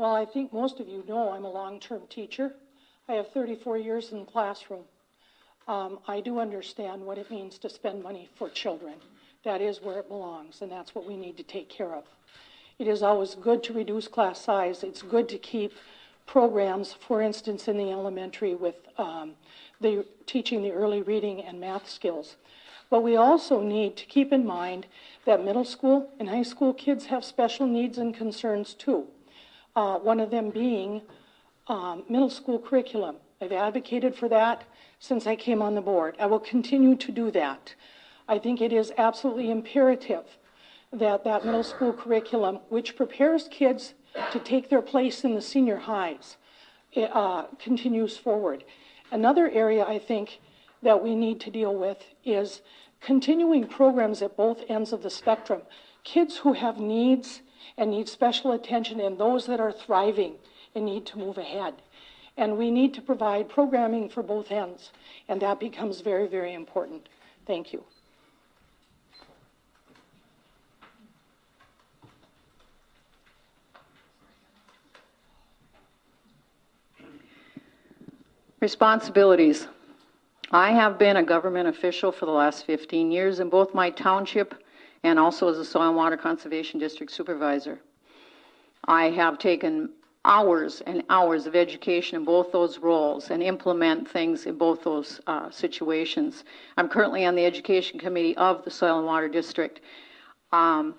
Well, I think most of you know I'm a long-term teacher. I have 34 years in the classroom. I do understand what it means to spend money for children. That is where it belongs, and that's what we need to take care of. It is always good to reduce class size. It's good to keep programs, for instance, in the elementary with teaching the early reading and math skills. But we also need to keep in mind that middle school and high school kids have special needs and concerns too. One of them being middle school curriculum. I've advocated for that since I came on the board. I will continue to do that. I think it is absolutely imperative that that middle school curriculum, which prepares kids to take their place in the senior highs, continues forward. Another area I think that we need to deal with is continuing programs at both ends of the spectrum. Kids who have needs and need special attention, and those that are thriving and need to move ahead. And we need to provide programming for both ends, and that becomes very, very important. Thank you. Responsibilities. I have been a government official for the last 15 years in both my township and also as a Soil and Water Conservation District Supervisor. I have taken hours and hours of education in both those roles and implement things in both those situations. I'm currently on the Education Committee of the Soil and Water District. I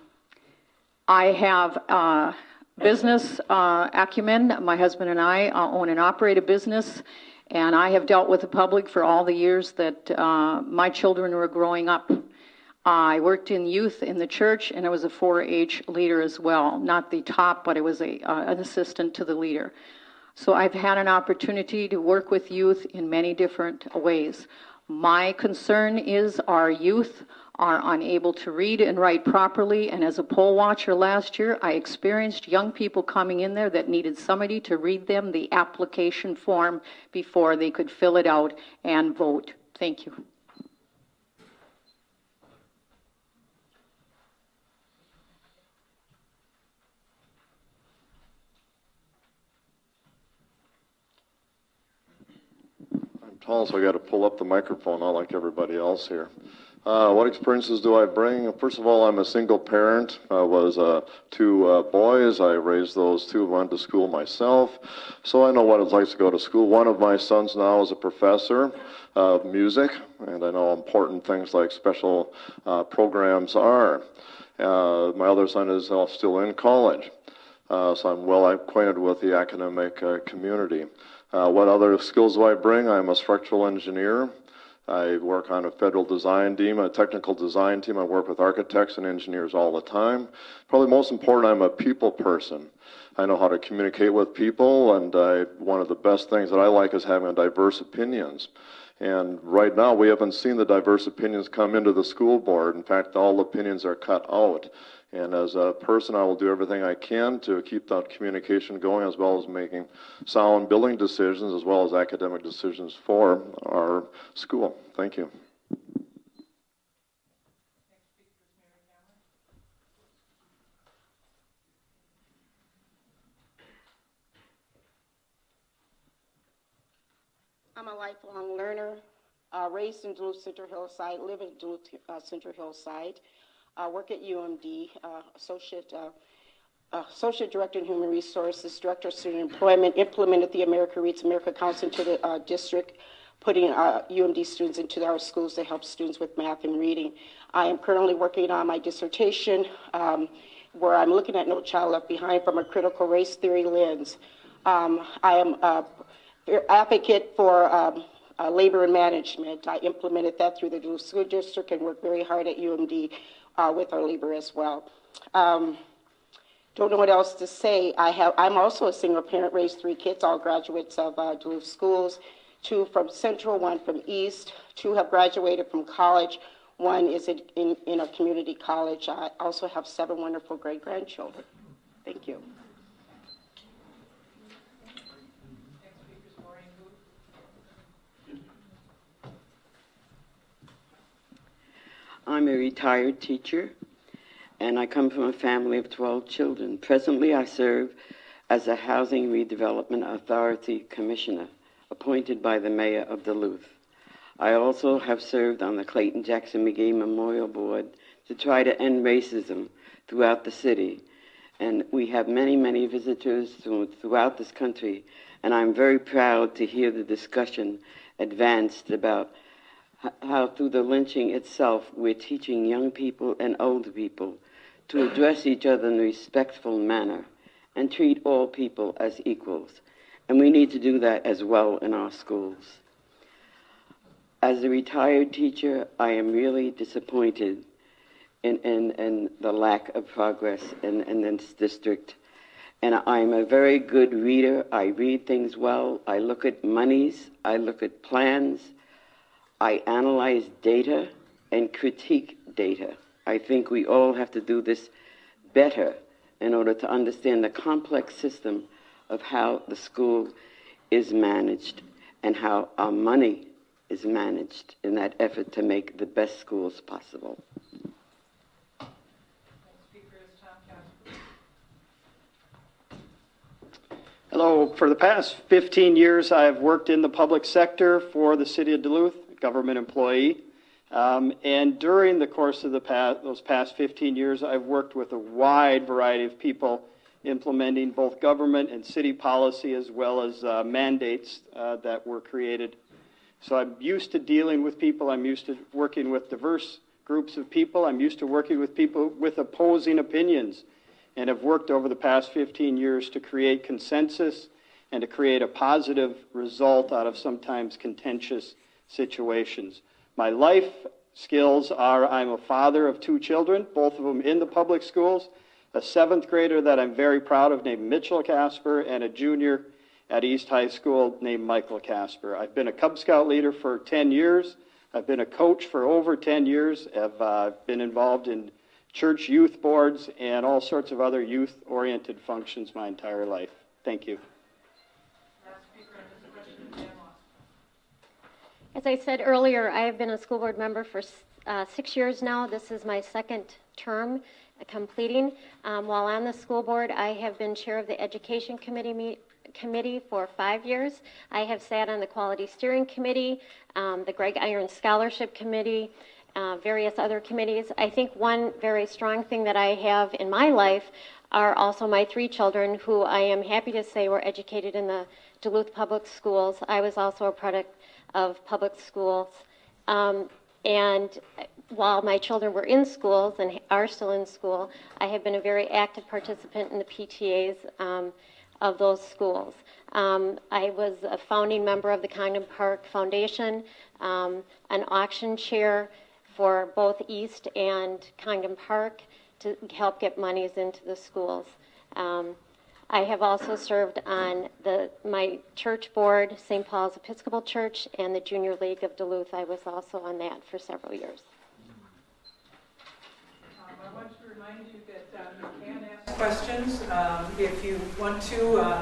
have business acumen. My husband and I own and operate a business, and I have dealt with the public for all the years that my children were growing up. I worked in youth in the church, and I was a 4-H leader as well. Not the top, but I was an assistant to the leader. So I've had an opportunity to work with youth in many different ways. My concern is our youth are unable to read and write properly, and as a poll watcher last year, I experienced young people coming in there that needed somebody to read them the application form before they could fill it out and vote. Thank you. Tall, so I got to pull up the microphone, not like everybody else here. What experiences do I bring? First of all, I'm a single parent. I was 2 boys. I raised those 2, went to school myself, so I know what it's like to go to school. One of my sons now is a professor of music, and I know important things like special programs are. My other son is still in college, so I'm well acquainted with the academic community. What other skills do I bring? I'm a structural engineer. I work on a federal design team, a technical design team. I work with architects and engineers all the time. Probably most important, I'm a people person. I know how to communicate with people, and one of the best things that I like is having diverse opinions. And right now, we haven't seen the diverse opinions come into the school board. In fact, all opinions are cut out. And as a person, I will do everything I can to keep that communication going, as well as making sound building decisions, as well as academic decisions for our school. Thank you. I'm a lifelong learner, raised in Duluth Center Hillside, live in Duluth Center Hillside. Work at UMD, Associate Director in Human Resources, Director of Student Employment, implemented the America Reads America Council into the district, putting UMD students into our schools to help students with math and reading. I am currently working on my dissertation where I'm looking at No Child Left Behind from a critical race theory lens. I am an advocate for labor and management. I implemented that through the Duluth School District and worked very hard at UMD with our labor as well. Don't know what else to say. I'm also a single parent, raised 3 kids, all graduates of Duluth schools, 2 from Central, 1 from East, 2 have graduated from college, 1 is in a community college. I also have 7 wonderful great-grandchildren. Thank you. I'm a retired teacher, and I come from a family of 12 children. Presently, I serve as a Housing Redevelopment Authority Commissioner appointed by the Mayor of Duluth. I also have served on the Clayton Jackson McGee Memorial Board to try to end racism throughout the city. And we have many, many visitors throughout this country, and I'm very proud to hear the discussion advanced about how through the lynching itself, we're teaching young people and older people to address each other in a respectful manner and treat all people as equals. And we need to do that as well in our schools. As a retired teacher, I am really disappointed in the lack of progress in this district. And I'm a very good reader. I read things well. I look at monies. I look at plans. I analyze data and critique data. I think we all have to do this better in order to understand the complex system of how the school is managed and how our money is managed in that effort to make the best schools possible. Hello. For the past 15 years, I have worked in the public sector for the City of Duluth, a government employee. And during the course of those past 15 years, I've worked with a wide variety of people implementing both government and city policy as well as mandates that were created. So I'm used to dealing with people. I'm used to working with diverse groups of people. I'm used to working with people with opposing opinions, and have worked over the past 15 years to create consensus and to create a positive result out of sometimes contentious situations. My life skills are I'm a father of 2 children, both of them in the public schools, a 7th grader that I'm very proud of named Mitchell Casper, and a junior at East High School named Michael Casper. I've been a Cub Scout leader for 10 years. I've been a coach for over 10 years. I've been involved in church youth boards and all sorts of other youth-oriented functions my entire life. Thank you. As I said earlier, I have been a school board member for 6 years now. This is my 2nd term completing. While on the school board, I have been chair of the Education Committee for 5 years. I have sat on the Quality Steering Committee, the Greg Iron Scholarship Committee, various other committees. I think one very strong thing that I have in my life are also my 3 children, who I am happy to say were educated in the Duluth Public Schools. I was also a product of public schools. And while my children were in schools and are still in school, I have been a very active participant in the PTAs of those schools. I was a founding member of the Congdon Park Foundation, an auction chair for both East and Congdon Park to help get monies into the schools. I have also served on my church board, St. Paul's Episcopal Church, and the Junior League of Duluth. I was also on that for several years. I want to remind you that you can ask questions if you want to.